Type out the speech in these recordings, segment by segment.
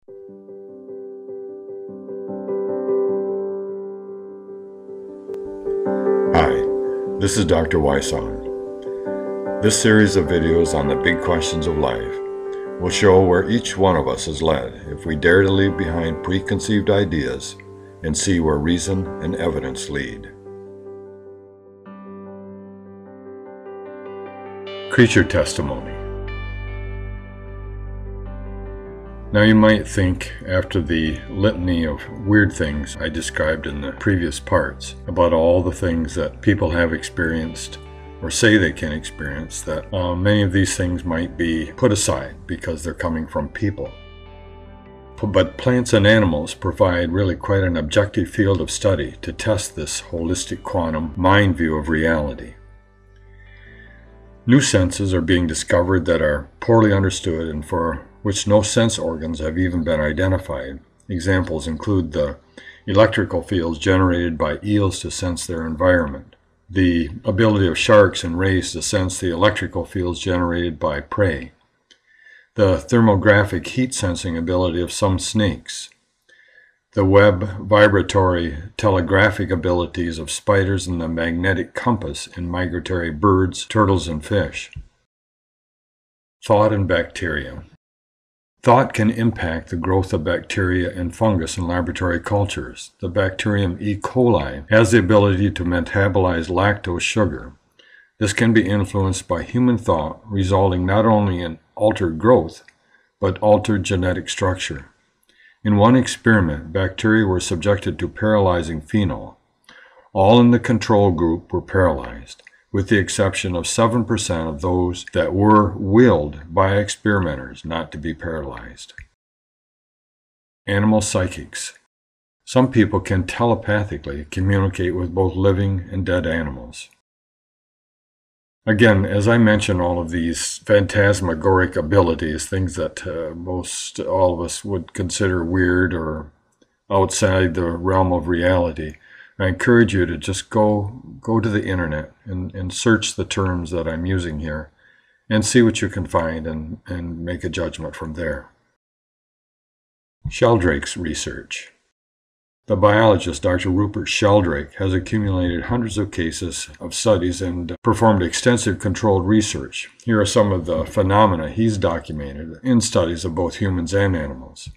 Hi, this is Dr. Wysong. This series of videos on the big questions of life will show where each one of us is led if we dare to leave behind preconceived ideas and see where reason and evidence lead. Creature testimony. Now you might think, after the litany of weird things I described in the previous parts, about all the things that people have experienced or say they can experience, that many of these things might be put aside because they're coming from people. But plants and animals provide really quite an objective field of study to test this holistic quantum mind view of reality. New senses are being discovered that are poorly understood and for which no sense organs have even been identified. Examples include the electrical fields generated by eels to sense their environment, the ability of sharks and rays to sense the electrical fields generated by prey, the thermographic heat sensing ability of some snakes, the web vibratory telegraphic abilities of spiders, and the magnetic compass in migratory birds, turtles, and fish. Thought and bacteria. Thought can impact the growth of bacteria and fungus in laboratory cultures. The bacterium E. coli has the ability to metabolize lactose sugar. This can be influenced by human thought, resulting not only in altered growth, but altered genetic structure. In one experiment, bacteria were subjected to paralyzing phenol. All in the control group were paralyzed, with the exception of 7% of those that were willed by experimenters not to be paralyzed. Animal psychics. Some people can telepathically communicate with both living and dead animals. Again, as I mention all of these phantasmagoric abilities, things that all of us would consider weird or outside the realm of reality, I encourage you to just go to the internet and search the terms that I'm using here and see what you can find and make a judgment from there. Sheldrake's research. The biologist Dr. Rupert Sheldrake has accumulated hundreds of cases of studies and performed extensive controlled research. Here are some of the phenomena he's documented in studies of both humans and animals.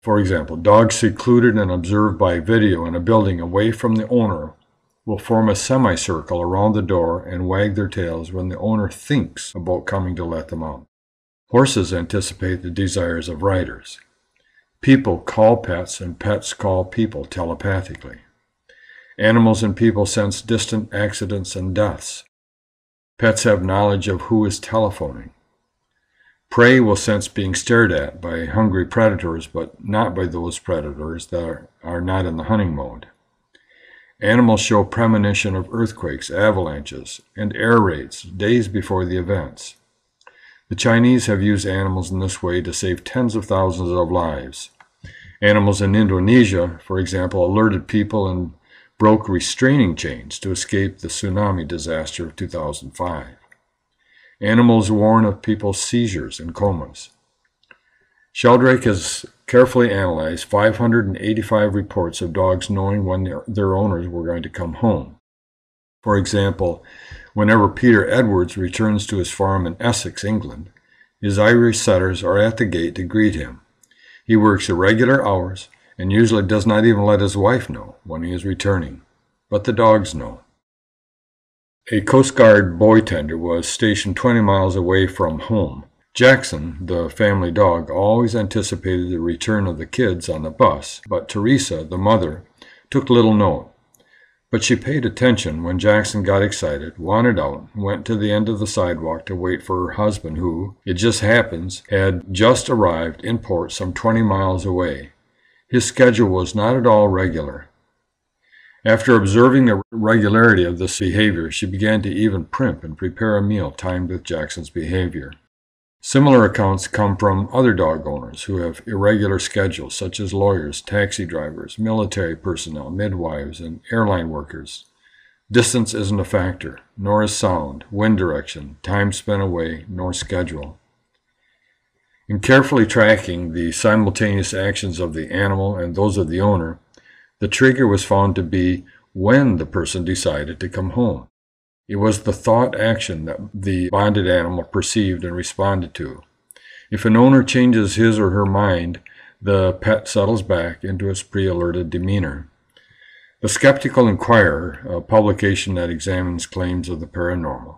For example, dogs secluded and observed by video in a building away from the owner will form a semicircle around the door and wag their tails when the owner thinks about coming to let them out. Horses anticipate the desires of riders. People call pets and pets call people telepathically. Animals and people sense distant accidents and deaths. Pets have knowledge of who is telephoning. Prey will sense being stared at by hungry predators, but not by those predators that are not in the hunting mode. Animals show premonition of earthquakes, avalanches, and air raids days before the events. The Chinese have used animals in this way to save tens of thousands of lives. Animals in Indonesia, for example, alerted people and broke restraining chains to escape the tsunami disaster of 2005. Animals warn of people's seizures and comas. Sheldrake has carefully analyzed 585 reports of dogs knowing when their owners were going to come home. For example, whenever Peter Edwards returns to his farm in Essex, England, his Irish setters are at the gate to greet him. He works irregular hours and usually does not even let his wife know when he is returning, but the dogs know. A Coast Guard boy tender was stationed 20 miles away from home. Jackson, the family dog, always anticipated the return of the kids on the bus, but Teresa, the mother, took little note. But she paid attention when Jackson got excited, wandered out, and went to the end of the sidewalk to wait for her husband who, it just happens, had just arrived in port some 20 miles away. His schedule was not at all regular. After observing the regularity of this behavior, she began to even primp and prepare a meal timed with Jackson's behavior. Similar accounts come from other dog owners who have irregular schedules, such as lawyers, taxi drivers, military personnel, midwives, and airline workers. Distance isn't a factor, nor is sound, wind direction, time spent away, nor schedule. In carefully tracking the simultaneous actions of the animal and those of the owner, the trigger was found to be when the person decided to come home. It was the thought action that the bonded animal perceived and responded to. If an owner changes his or her mind, the pet settles back into its pre-alerted demeanor. The Skeptical Inquirer, a publication that examines claims of the paranormal,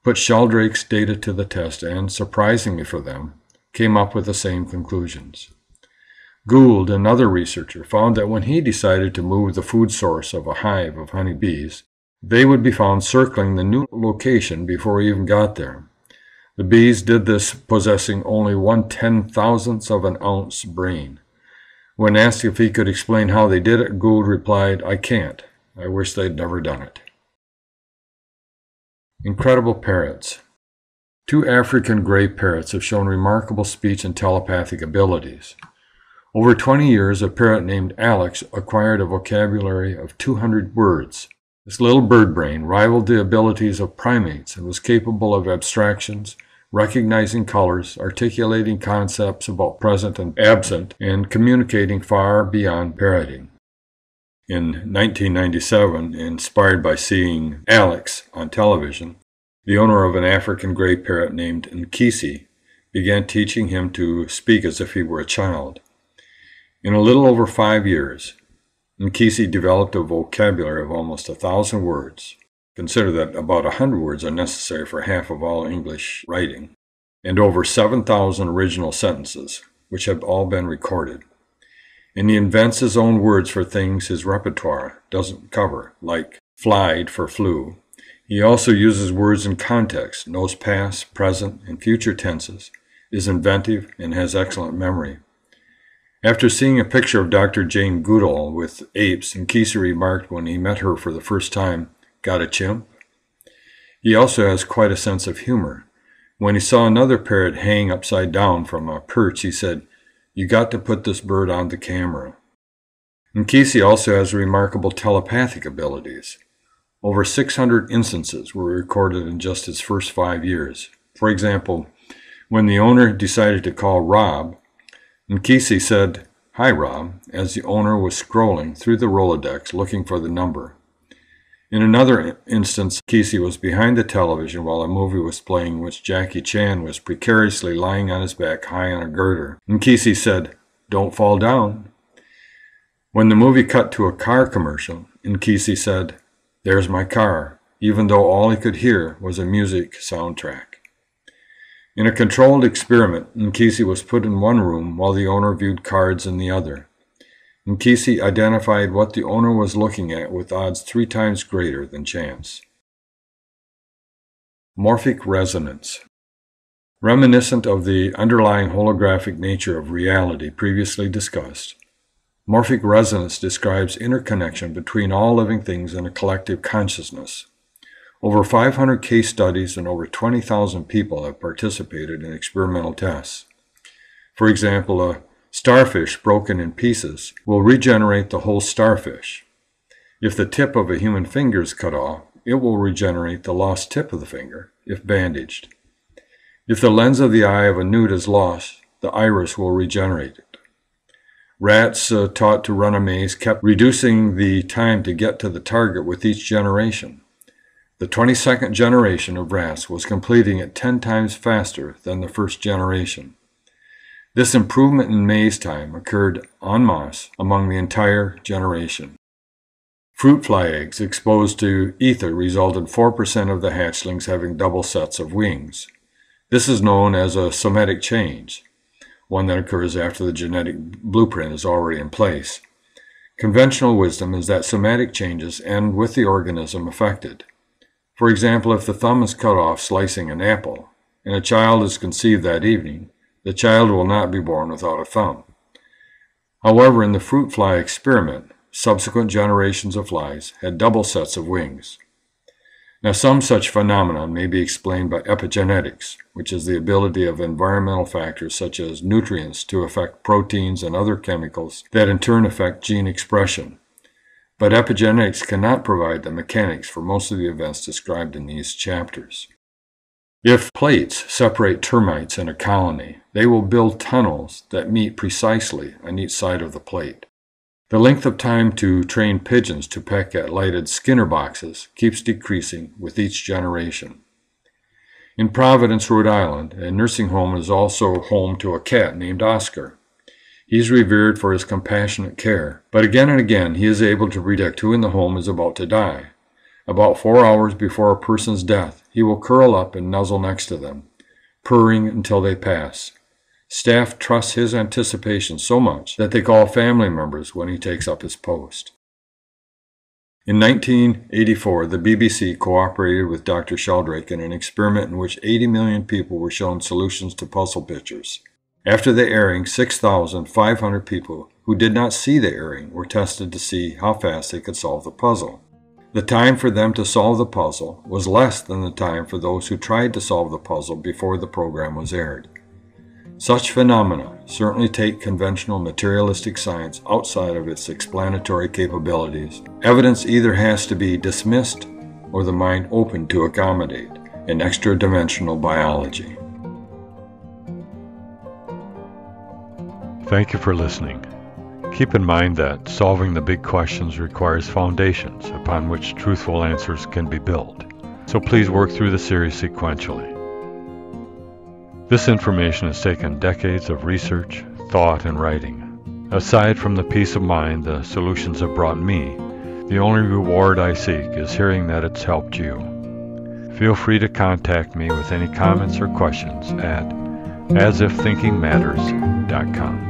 put Sheldrake's data to the test and, surprisingly for them, came up with the same conclusions. Gould, another researcher, found that when he decided to move the food source of a hive of honeybees, they would be found circling the new location before he even got there. The bees did this possessing only 1/10,000th of an ounce brain. When asked if he could explain how they did it, Gould replied, "I can't. I wish they'd never done it." Incredible parrots. 2 African gray parrots have shown remarkable speech and telepathic abilities. Over 20 years, a parrot named Alex acquired a vocabulary of 200 words. This little bird brain rivaled the abilities of primates and was capable of abstractions, recognizing colors, articulating concepts about present and absent, and communicating far beyond parroting. In 1997, inspired by seeing Alex on television, the owner of an African gray parrot named Nkisi began teaching him to speak as if he were a child. In a little over 5 years, Nkisi developed a vocabulary of almost 1,000 words. Consider that about 100 words are necessary for half of all English writing, and over 7,000 original sentences, which have all been recorded. And he invents his own words for things his repertoire doesn't cover, like flied for flew. He also uses words in context, knows past, present, and future tenses, is inventive, and has excellent memory. After seeing a picture of Dr. Jane Goodall with apes, Nkisi remarked when he met her for the first time, "Got a chimp?" He also has quite a sense of humor. When he saw another parrot hang upside down from a perch, he said, "You got to put this bird on the camera." Nkisi also has remarkable telepathic abilities. Over 600 instances were recorded in just his first 5 years. For example, when the owner decided to call Rob, Nkisi said, "Hi, Rob," as the owner was scrolling through the Rolodex looking for the number. In another instance, Nkisi was behind the television while a movie was playing in which Jackie Chan was precariously lying on his back high on a girder. Nkisi said, "Don't fall down." When the movie cut to a car commercial, Nkisi said, "There's my car," even though all he could hear was a music soundtrack. In a controlled experiment, Nkisi was put in one room while the owner viewed cards in the other. Nkisi identified what the owner was looking at with odds 3 times greater than chance. Morphic resonance. Reminiscent of the underlying holographic nature of reality previously discussed, morphic resonance describes interconnection between all living things in a collective consciousness. Over 500 case studies and over 20,000 people have participated in experimental tests. For example, a starfish broken in pieces will regenerate the whole starfish. If the tip of a human finger is cut off, it will regenerate the lost tip of the finger, if bandaged. If the lens of the eye of a newt is lost, the iris will regenerate it. Rats taught to run a maze kept reducing the time to get to the target with each generation. The 22nd generation of rats was completing it 10 times faster than the first generation. This improvement in maze time occurred en masse among the entire generation. Fruit fly eggs exposed to ether resulted in 4% of the hatchlings having double sets of wings. This is known as a somatic change, one that occurs after the genetic blueprint is already in place. Conventional wisdom is that somatic changes end with the organism affected. For example, if the thumb is cut off slicing an apple, and a child is conceived that evening, the child will not be born without a thumb. However, in the fruit fly experiment, subsequent generations of flies had double sets of wings. Now, some such phenomenon may be explained by epigenetics, which is the ability of environmental factors such as nutrients to affect proteins and other chemicals that in turn affect gene expression. But epigenetics cannot provide the mechanics for most of the events described in these chapters. If plates separate termites in a colony, they will build tunnels that meet precisely on each side of the plate. The length of time to train pigeons to peck at lighted Skinner boxes keeps decreasing with each generation. In Providence, Rhode Island, a nursing home is also home to a cat named Oscar. He's revered for his compassionate care, but again and again he is able to predict who in the home is about to die. About 4 hours before a person's death, he will curl up and nuzzle next to them, purring until they pass. Staff trusts his anticipation so much that they call family members when he takes up his post. In 1984, the BBC cooperated with Dr. Sheldrake in an experiment in which 80 million people were shown solutions to puzzle pictures. After the airing, 6,500 people who did not see the airing were tested to see how fast they could solve the puzzle. The time for them to solve the puzzle was less than the time for those who tried to solve the puzzle before the program was aired. Such phenomena certainly take conventional materialistic science outside of its explanatory capabilities. Evidence either has to be dismissed or the mind opened to accommodate an extra-dimensional biology. Thank you for listening. Keep in mind that solving the big questions requires foundations upon which truthful answers can be built. So please work through the series sequentially. This information has taken decades of research, thought, and writing. Aside from the peace of mind the solutions have brought me, the only reward I seek is hearing that it's helped you. Feel free to contact me with any comments or questions at asifThinkingMatters.com.